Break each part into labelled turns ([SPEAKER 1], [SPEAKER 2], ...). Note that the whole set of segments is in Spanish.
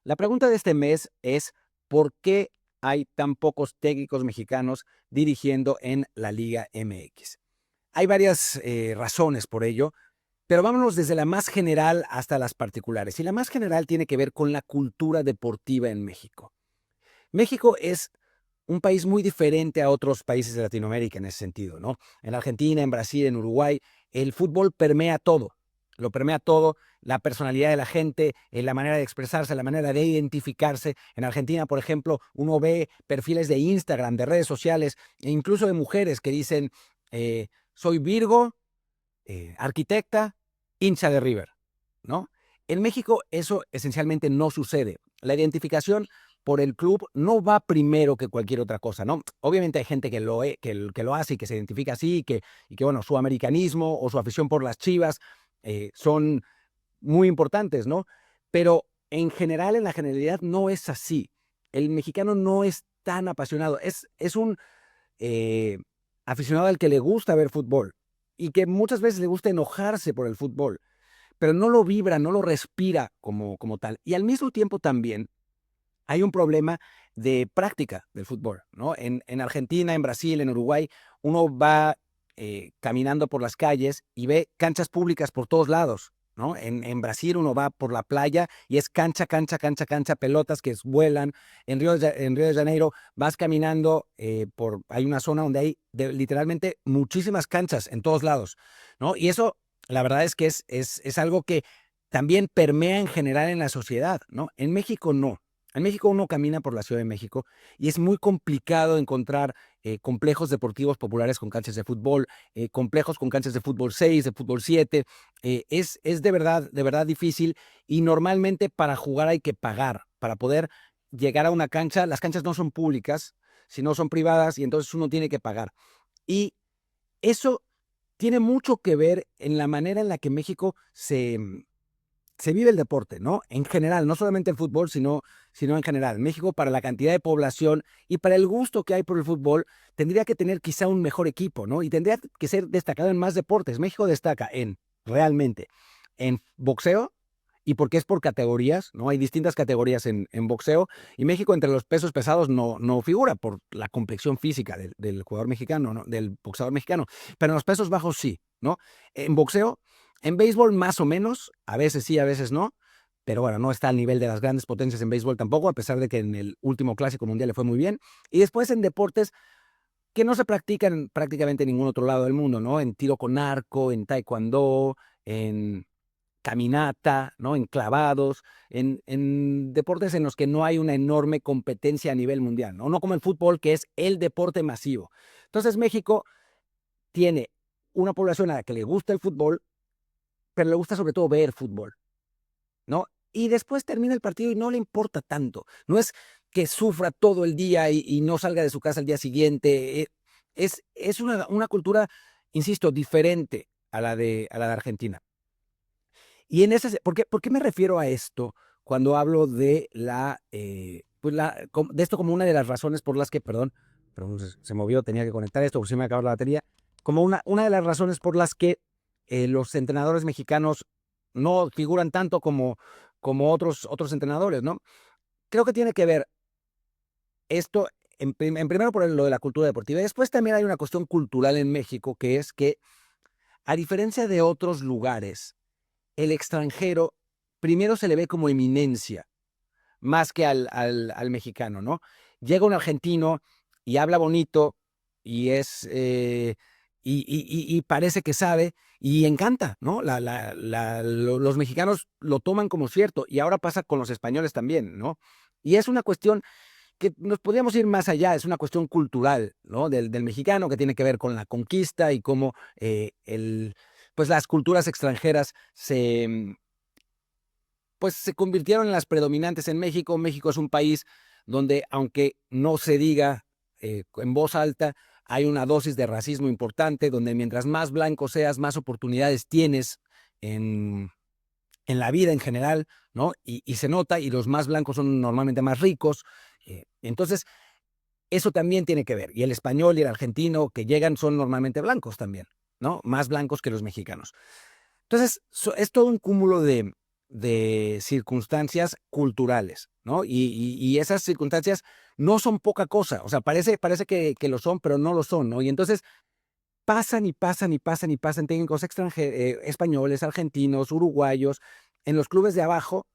[SPEAKER 1] La pregunta de este mes es, ¿por qué hay tan pocos técnicos mexicanos dirigiendo en la Liga MX? Hay varias razones por ello, pero vámonos desde la más general hasta las particulares. Y la más general tiene que ver con la cultura deportiva en México. México es un país muy diferente a otros países de Latinoamérica en ese sentido, ¿no? En Argentina, en Brasil, en Uruguay, el fútbol permea todo. Lo permea todo, la personalidad de la gente, la manera de expresarse, la manera de identificarse. En Argentina, por ejemplo, uno ve perfiles de Instagram, de redes sociales, e incluso de mujeres que dicen, soy Virgo, arquitecta, hincha de River, ¿no? En México eso esencialmente no sucede. La identificación por el club no va primero que cualquier otra cosa, ¿no? Obviamente hay gente que lo hace y que se identifica así y que, bueno, su americanismo o su afición por las Chivas son muy importantes, ¿no? Pero en general, en la generalidad, no es así. El mexicano no es tan apasionado. Es un eh, aficionado al que le gusta ver fútbol y que muchas veces le gusta enojarse por el fútbol, pero no lo vibra, no lo respira como tal. Y al mismo tiempo también hay un problema de práctica del fútbol, ¿no? En Argentina, en Brasil, en Uruguay, uno va caminando por las calles y ve canchas públicas por todos lados, ¿no? En Brasil uno va por la playa y es cancha, cancha, cancha, cancha, pelotas que vuelan. En Río de Janeiro vas caminando hay una zona donde hay literalmente muchísimas canchas en todos lados, ¿no? Y eso, la verdad es que es algo que también permea en general en la sociedad, ¿no? En México no. En México uno camina por la Ciudad de México y es muy complicado encontrar complejos deportivos populares con canchas de fútbol, complejos con canchas de fútbol 6, de fútbol 7. Es de verdad difícil y normalmente para jugar hay que pagar. Para poder llegar a una cancha, las canchas no son públicas, sino son privadas y entonces uno tiene que pagar. Y eso tiene mucho que ver en la manera en la que México se vive el deporte, ¿no? En general, no solamente el fútbol, sino en general. México, para la cantidad de población y para el gusto que hay por el fútbol, tendría que tener quizá un mejor equipo, ¿no? Y tendría que ser destacado en más deportes. México destaca realmente, en boxeo, y porque es por categorías, ¿no? Hay distintas categorías en boxeo, y México entre los pesos pesados no figura por la complexión física del jugador mexicano, ¿no? Del boxeador mexicano, pero en los pesos bajos sí, ¿no? En boxeo, en béisbol más o menos, a veces sí, a veces no, pero bueno, no está al nivel de las grandes potencias en béisbol tampoco, a pesar de que en el último Clásico Mundial le fue muy bien. Y después en deportes que no se practican prácticamente en ningún otro lado del mundo, ¿no? En tiro con arco, en taekwondo, en caminata, ¿no? En clavados, en deportes en los que no hay una enorme competencia a nivel mundial, ¿no? No como el fútbol, que es el deporte masivo. Entonces México tiene una población a la que le gusta el fútbol, pero le gusta sobre todo ver fútbol, ¿no? Y después termina el partido y no le importa tanto. No es que sufra todo el día y no salga de su casa al día siguiente. Es una cultura, insisto, diferente a la de Argentina. Y en ese, ¿por qué me refiero a esto cuando hablo de de esto como una de las razones por las que, perdón, se movió, tenía que conectar esto, porque se me acabó la batería, como una de las razones por las que los entrenadores mexicanos no figuran tanto como otros entrenadores, ¿no? Creo que tiene que ver esto, en primero por lo de la cultura deportiva, y después también hay una cuestión cultural en México, que es que, a diferencia de otros lugares, el extranjero primero se le ve como eminencia, más que al mexicano, ¿no? Llega un argentino y habla bonito y y parece que sabe y encanta, ¿no? Los mexicanos lo toman como cierto y ahora pasa con los españoles también, ¿no? Y es una cuestión que nos podríamos ir más allá, es una cuestión cultural, ¿no? Del mexicano, que tiene que ver con la conquista y cómo pues las culturas extranjeras pues se convirtieron en las predominantes en México. México es un país donde, aunque no se diga en voz alta, hay una dosis de racismo importante, donde mientras más blanco seas, más oportunidades tienes en, en la vida en general, ¿no? Y se nota, y los más blancos son normalmente más ricos. Entonces, eso también tiene que ver. Y el español y el argentino que llegan son normalmente blancos también, ¿no? Más blancos que los mexicanos. Entonces, es todo un cúmulo de circunstancias culturales. ¿no? Y esas circunstancias no son poca cosa. O sea, parece que lo son, pero no lo son, ¿no? Y entonces pasan y pasan y pasan y pasan técnicos españoles, argentinos, uruguayos, en los clubes de abajo,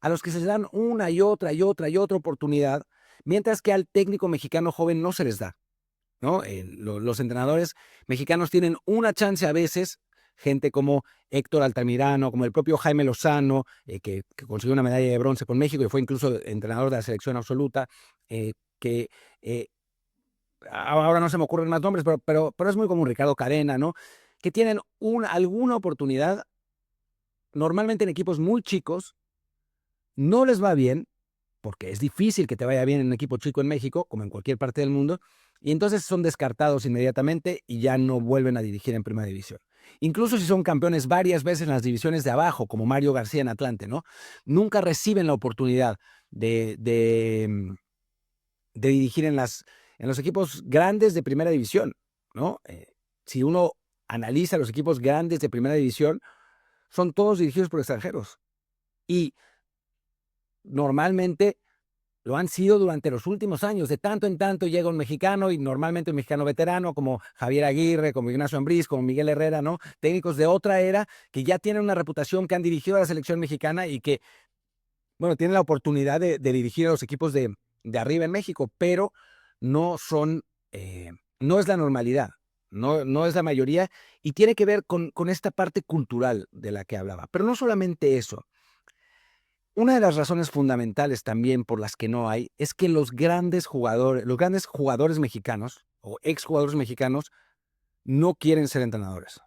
[SPEAKER 1] a los que se les dan una y otra y otra y otra oportunidad, mientras que al técnico mexicano joven no se les da, ¿no? Los entrenadores mexicanos tienen una chance a veces, gente como Héctor Altamirano, como el propio Jaime Lozano, que consiguió una medalla de bronce con México y fue incluso entrenador de la selección absoluta, que ahora no se me ocurren más nombres, pero es muy común, Ricardo Cadena, ¿no? Que tienen alguna oportunidad, normalmente en equipos muy chicos, no les va bien, porque es difícil que te vaya bien en un equipo chico en México, como en cualquier parte del mundo, y entonces son descartados inmediatamente y ya no vuelven a dirigir en Primera División. Incluso si son campeones varias veces en las divisiones de abajo, como Mario García en Atlante, ¿no? Nunca reciben la oportunidad de dirigir en los equipos grandes de Primera División, ¿no? Si uno analiza los equipos grandes de Primera División, son todos dirigidos por extranjeros. Y normalmente lo han sido durante los últimos años. De tanto en tanto llega un mexicano, y normalmente un mexicano veterano, como Javier Aguirre, como Ignacio Ambriz, como Miguel Herrera, ¿no? Técnicos de otra era que ya tienen una reputación, que han dirigido a la selección mexicana y que, bueno, tienen la oportunidad de dirigir a los equipos de arriba en México, pero no son, no es la normalidad, no es la mayoría, y tiene que ver con esta parte cultural de la que hablaba. Pero no solamente eso. Una de las razones fundamentales también por las que no hay es que los grandes jugadores mexicanos o exjugadores mexicanos no quieren ser entrenadores.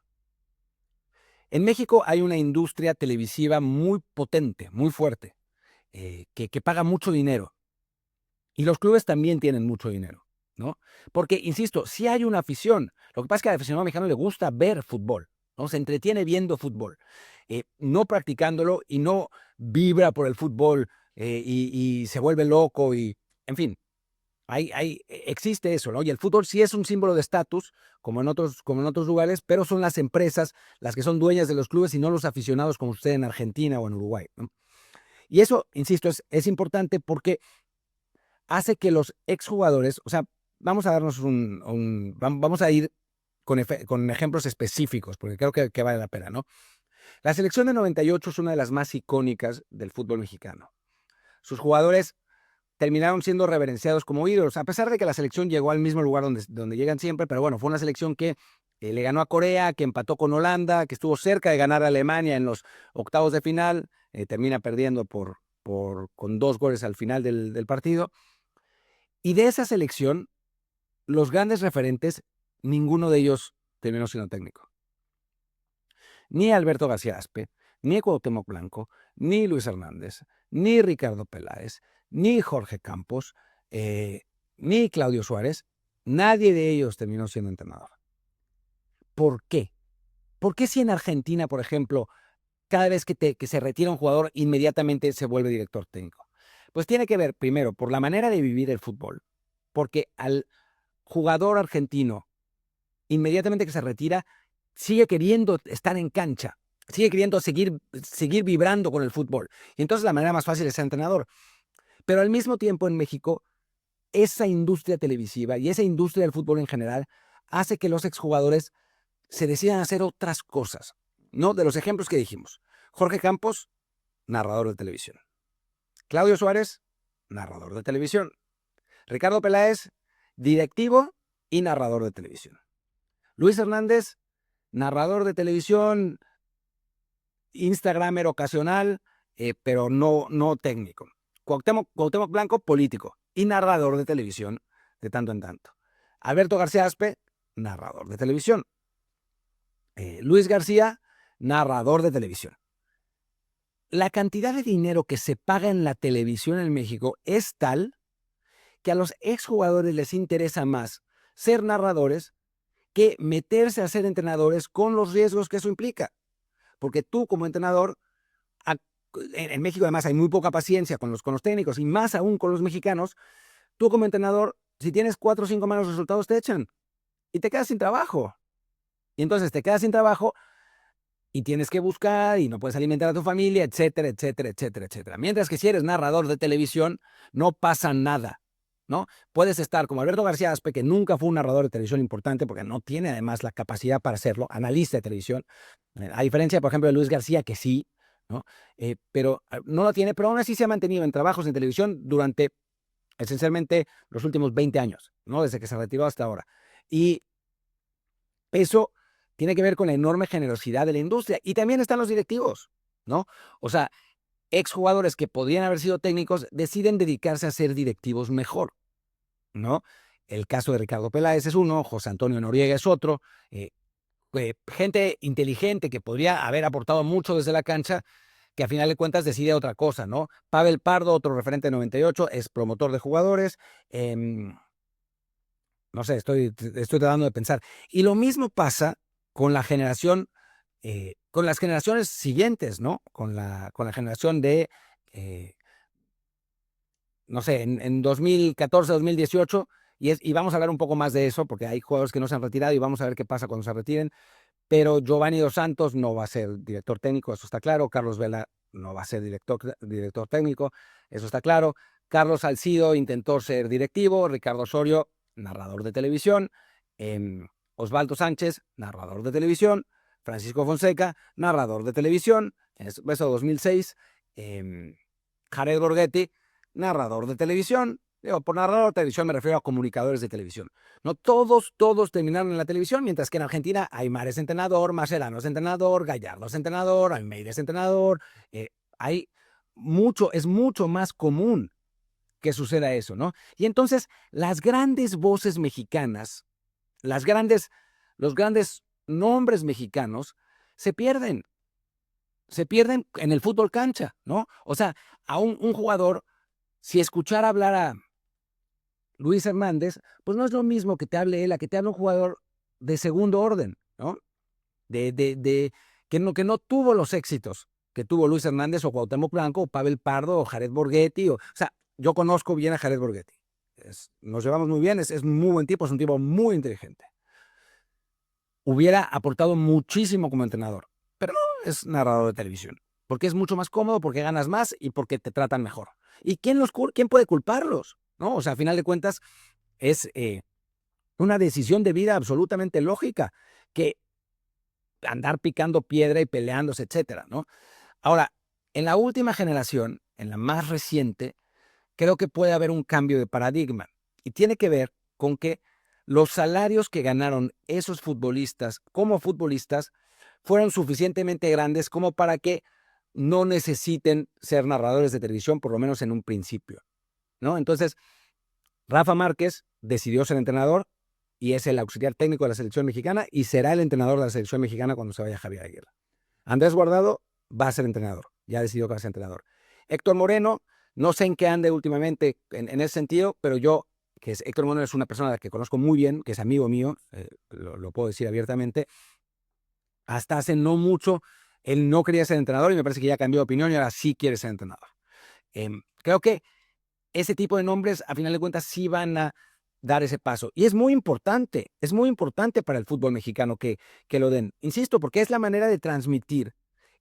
[SPEAKER 1] En México hay una industria televisiva muy potente, muy fuerte, que paga mucho dinero. Y los clubes también tienen mucho dinero, ¿no? Porque, insisto, sí hay una afición. Lo que pasa es que al aficionado mexicano le gusta ver fútbol, ¿no? Se entretiene viendo fútbol, no practicándolo, y no vibra por el fútbol, y se vuelve loco y, en fin, existe eso, ¿no? Y el fútbol sí es un símbolo de estatus, como en otros lugares, pero son las empresas las que son dueñas de los clubes y no los aficionados, como usted en Argentina o en Uruguay, ¿no? Y eso, insisto, es importante porque hace que los exjugadores, o sea, vamos a darnos vamos a ir con ejemplos específicos, porque creo que vale la pena, ¿no? La selección de 98 es una de las más icónicas del fútbol mexicano. Sus jugadores terminaron siendo reverenciados como ídolos, a pesar de que la selección llegó al mismo lugar donde llegan siempre, pero bueno, fue una selección que le ganó a Corea, que empató con Holanda, que estuvo cerca de ganar a Alemania en los octavos de final, termina perdiendo con 2 goles al final del partido. Y de esa selección, los grandes referentes, ninguno de ellos terminó siendo técnico. Ni Alberto García Aspe, ni Cuauhtémoc Blanco, ni Luis Hernández, ni Ricardo Peláez, ni Jorge Campos, ni Claudio Suárez. Nadie de ellos terminó siendo entrenador. ¿Por qué? ¿Por qué si en Argentina, por ejemplo, cada vez que se retira un jugador, inmediatamente se vuelve director técnico? Pues tiene que ver, primero, por la manera de vivir el fútbol, porque al jugador argentino, inmediatamente que se retira, sigue queriendo estar en cancha, sigue queriendo seguir vibrando con el fútbol. Y entonces la manera más fácil es ser entrenador. Pero al mismo tiempo, en México, esa industria televisiva y esa industria del fútbol en general hace que los exjugadores se decidan a hacer otras cosas, ¿no? De los ejemplos que dijimos. Jorge Campos, narrador de televisión. Claudio Suárez, narrador de televisión. Ricardo Peláez, directivo y narrador de televisión. Luis Hernández, narrador de televisión, instagramer ocasional, pero no técnico. Cuauhtémoc Blanco, político y narrador de televisión de tanto en tanto. Alberto García Aspe, narrador de televisión. Luis García, narrador de televisión. La cantidad de dinero que se paga en la televisión en México es tal que a los exjugadores les interesa más ser narradores que meterse a ser entrenadores, con los riesgos que eso implica. Porque tú, como entrenador, en México además hay muy poca paciencia con los técnicos, y más aún con los mexicanos. Tú, como entrenador, si tienes 4 o 5 malos resultados, te echan y te quedas sin trabajo. Y entonces te quedas sin trabajo, y tienes que buscar y no puedes alimentar a tu familia, etcétera, etcétera, etcétera, etcétera. Mientras que si eres narrador de televisión, no pasa nada, ¿no? Puedes estar como Alberto García Aspe, que nunca fue un narrador de televisión importante porque no tiene además la capacidad para hacerlo, analista de televisión, a diferencia, por ejemplo, de Luis García, que sí, ¿no? Pero no lo tiene, pero aún así se ha mantenido en trabajos en televisión durante esencialmente los últimos 20 años, ¿no? Desde que se retiró hasta ahora. Y eso tiene que ver con la enorme generosidad de la industria. Y también están los directivos, ¿no? O sea, exjugadores que podrían haber sido técnicos deciden dedicarse a ser directivos mejor, ¿no? El caso de Ricardo Peláez es uno, José Antonio Noriega es otro, gente inteligente que podría haber aportado mucho desde la cancha, que a final de cuentas decide otra cosa, ¿no? Pavel Pardo, otro referente de 98, es promotor de jugadores, no sé, estoy tratando de pensar. Y lo mismo pasa con la generación, con las generaciones siguientes, ¿no? Con la generación de, no sé, en 2014, 2018, y vamos a hablar un poco más de eso, porque hay jugadores que no se han retirado y vamos a ver qué pasa cuando se retiren, pero Giovanni Dos Santos no va a ser director técnico, eso está claro. Carlos Vela no va a ser director técnico, eso está claro. Carlos Salcido intentó ser directivo, Ricardo Osorio, narrador de televisión, Osvaldo Sánchez, narrador de televisión, Francisco Fonseca, narrador de televisión, eso 2006, Jared Borghetti, narrador de televisión. Digo, por narrador de televisión me refiero a comunicadores de televisión. No todos terminaron en la televisión, mientras que en Argentina Aymar es entrenador, Mascherano es entrenador, Gallardo es entrenador, Almeida es entrenador. Hay es mucho más común que suceda eso, ¿no? Y entonces las grandes voces mexicanas, los grandes nombres mexicanos se pierden en el fútbol cancha, ¿no? O sea, a un jugador, si escuchara hablar a Luis Hernández, pues no es lo mismo que te hable él a que te hable un jugador de segundo orden, ¿no? Que no tuvo los éxitos que tuvo Luis Hernández o Cuauhtémoc Blanco o Pavel Pardo o Jared Borghetti. O sea, yo conozco bien a Jared Borghetti. Nos llevamos muy bien, es muy buen tipo, es un tipo muy inteligente. Hubiera aportado muchísimo como entrenador, pero no es narrador de televisión, porque es mucho más cómodo, porque ganas más y porque te tratan mejor. ¿Y quién puede culparlos? ¿No? O sea, a final de cuentas, es una decisión de vida absolutamente lógica, que andar picando piedra y peleándose, etcétera, ¿no? Ahora, en la última generación, en la más reciente, creo que puede haber un cambio de paradigma y tiene que ver con que los salarios que ganaron esos futbolistas como futbolistas fueron suficientemente grandes como para que no necesiten ser narradores de televisión, por lo menos en un principio, ¿no? Entonces, Rafa Márquez decidió ser entrenador y es el auxiliar técnico de la selección mexicana y será el entrenador de la selección mexicana cuando se vaya Javier Aguirre. Andrés Guardado va a ser entrenador, ya decidió que va a ser entrenador. Héctor Moreno, no sé en qué ande últimamente en ese sentido, pero Héctor Moreno es una persona a la que conozco muy bien, que es amigo mío, lo puedo decir abiertamente. Hasta hace no mucho, él no quería ser entrenador y me parece que ya cambió de opinión y ahora sí quiere ser entrenador. Creo que ese tipo de nombres, a final de cuentas, sí van a dar ese paso. Y es muy importante para el fútbol mexicano que lo den. Insisto, porque es la manera de transmitir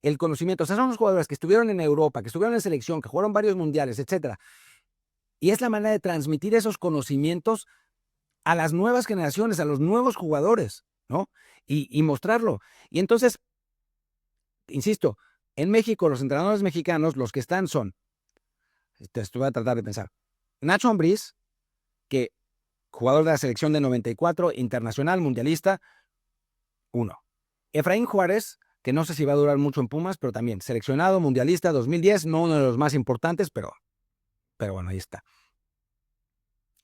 [SPEAKER 1] el conocimiento. O sea, son los jugadores que estuvieron en Europa, que estuvieron en selección, que jugaron varios mundiales, etcétera. Y es la manera de transmitir esos conocimientos a las nuevas generaciones, a los nuevos jugadores, ¿no? Y mostrarlo. Y entonces, insisto, en México, los entrenadores mexicanos, los que están son, voy a tratar de pensar, Nacho Ambriz, que jugador de la selección de 94, internacional, mundialista, 1. Efraín Juárez, que no sé si va a durar mucho en Pumas, pero también seleccionado, mundialista, 2010, no uno de los más importantes, pero bueno, ahí está.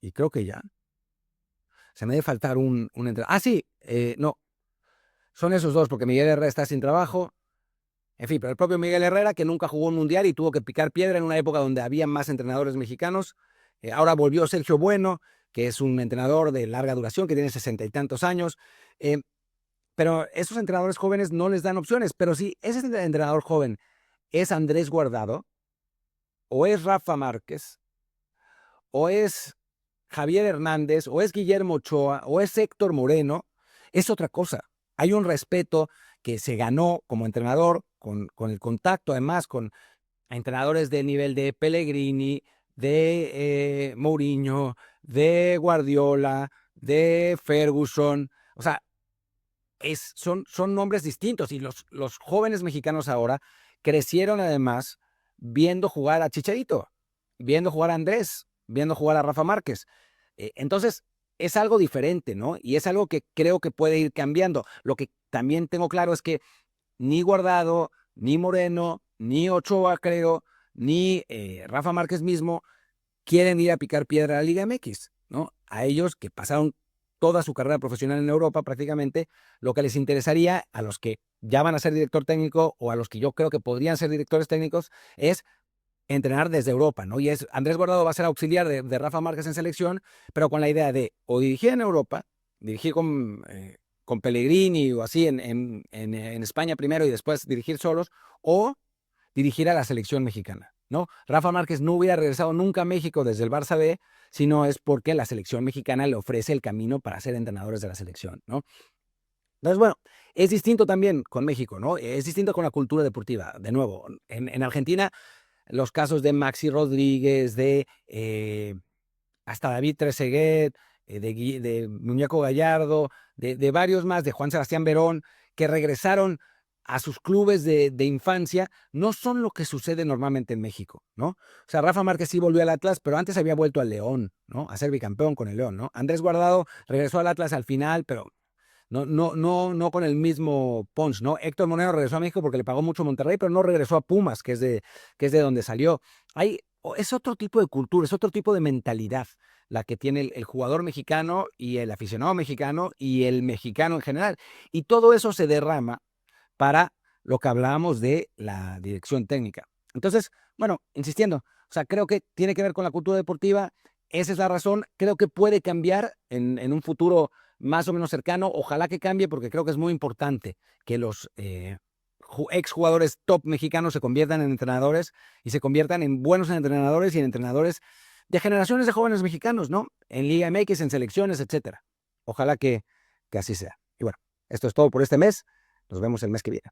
[SPEAKER 1] Y creo que ya. Se me debe faltar un entrenador. Ah, sí, no. Son esos dos, porque Miguel Herrera está sin trabajo. En fin, pero el propio Miguel Herrera, que nunca jugó un mundial y tuvo que picar piedra en una época donde había más entrenadores mexicanos. Ahora volvió Sergio Bueno, que es un entrenador de larga duración, que tiene 60 y tantos años. Pero esos entrenadores jóvenes no les dan opciones. Pero si ese entrenador joven es Andrés Guardado, o es Rafa Márquez, o es Javier Hernández, o es Guillermo Ochoa, o es Héctor Moreno, es otra cosa. Hay un respeto que se ganó como entrenador, con el contacto además con entrenadores del nivel de Pellegrini, de Mourinho, de Guardiola, de Ferguson. O sea, son nombres distintos y los jóvenes mexicanos ahora crecieron además viendo jugar a Chicharito, viendo jugar a Andrés, viendo jugar a Rafa Márquez. Entonces, es algo diferente, ¿no? Y es algo que creo que puede ir cambiando. Lo que también tengo claro es que ni Guardado, ni Moreno, ni Ochoa, creo, ni Rafa Márquez mismo quieren ir a picar piedra a la Liga MX, ¿no? A ellos que pasaron toda su carrera profesional en Europa prácticamente, lo que les interesaría a los que ya van a ser director técnico o a los que yo creo que podrían ser directores técnicos es entrenar desde Europa, ¿no? Y Andrés Guardado va a ser auxiliar de Rafa Márquez en selección, pero con la idea de o dirigir en Europa, dirigir con Pellegrini o así en España primero y después dirigir solos, o dirigir a la selección mexicana, ¿no? Rafa Márquez no hubiera regresado nunca a México desde el Barça B, sino es porque la selección mexicana le ofrece el camino para ser entrenadores de la selección, ¿no? Entonces, bueno, es distinto también con México, ¿no? Es distinto con la cultura deportiva. De nuevo, en Argentina, los casos de Maxi Rodríguez, de hasta David Trezeguet, de Muñeco Gallardo, de varios más, de Juan Sebastián Verón, que regresaron a sus clubes de infancia, no son lo que sucede normalmente en México, ¿no? O sea, Rafa Márquez sí volvió al Atlas, pero antes había vuelto al León, ¿no? A ser bicampeón con el León, ¿no? Andrés Guardado regresó al Atlas al final, pero no con el mismo punch, ¿no? Héctor Moreno regresó a México porque le pagó mucho Monterrey, pero no regresó a Pumas, que es de donde salió. Es otro tipo de cultura, es otro tipo de mentalidad la que tiene el jugador mexicano y el aficionado mexicano y el mexicano en general. Y todo eso se derrama para lo que hablábamos de la dirección técnica. Entonces, bueno, insistiendo, o sea, creo que tiene que ver con la cultura deportiva, esa es la razón, creo que puede cambiar en un futuro más o menos cercano, ojalá que cambie porque creo que es muy importante que los exjugadores top mexicanos se conviertan en entrenadores y se conviertan en buenos entrenadores y en entrenadores de generaciones de jóvenes mexicanos, ¿no? En Liga MX, en selecciones, etcétera. Ojalá que así sea. Y bueno, esto es todo por este mes. Nos vemos el mes que viene.